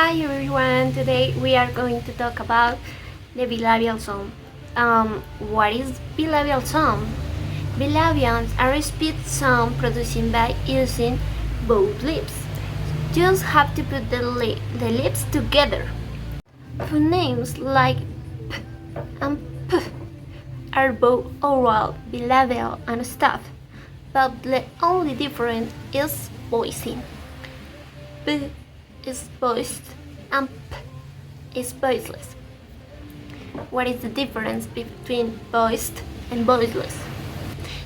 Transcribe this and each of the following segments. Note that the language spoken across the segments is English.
Hi everyone, today we are going to talk about the bilabial sound. What is bilabial sound? Bilabials are a speech sound produced by using both lips. Just have to put the lips together. Phonemes like p and p are both oral, bilabial, and stuff, but the only difference is voicing. B is voiced and P is voiceless. What is the difference between voiced and voiceless?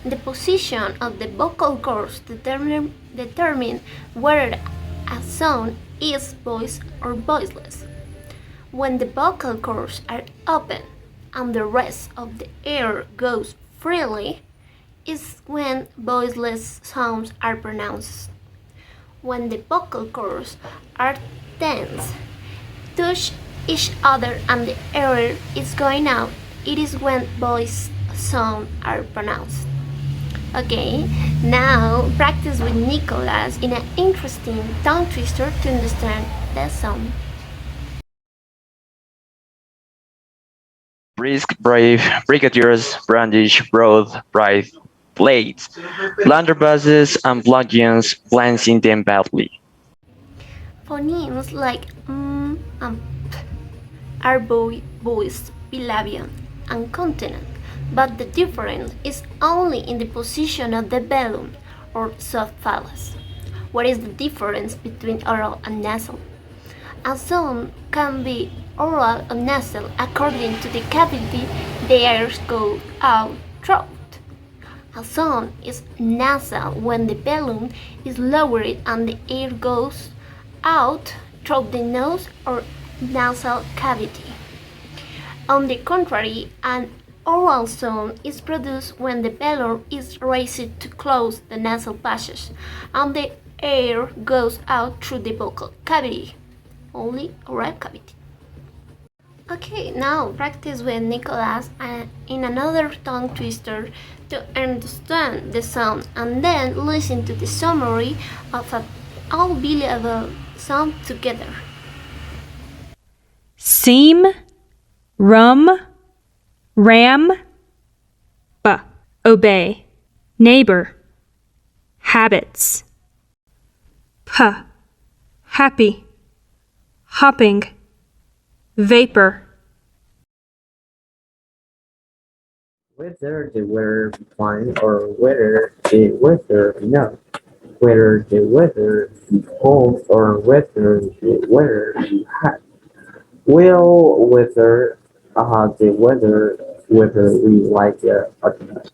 The position of the vocal cords determine whether a sound is voiced or voiceless. When the vocal cords are open and the rest of the air goes freely, is when voiceless sounds are pronounced. When the vocal cords are tense, touch each other and the air is going out, it is when voice sounds are pronounced. Okay, now practice with Nicholas in an interesting tongue twister to understand the sound. Brisk, brave, brigadiers, brandish, broad, bright blades, blunderbusses and bludgeons, glancing them badly. Phonemes like and p are both voiced, bilabial, and consonant, but the difference is only in the position of the velum or soft phallus. What is the difference between oral and nasal? A sound can be oral or nasal according to the cavity the air goes out through. A sound is nasal when the balloon is lowered and the air goes out through the nose or nasal cavity. On the contrary, an oral sound is produced when the balloon is raised to close the nasal passage and the air goes out through the vocal cavity. Only oral cavity. Okay, now practice with Nicholas in another tongue twister to understand the sound and then listen to the summary of all bilabial sound together. Seam, rum, ram, obey, neighbor, habits, happy, hopping, vapor. Whether the weather be fine or whether the weather be not, whether the weather be cold or whether the weather be hot. Well, whether the weather whether we like it or not.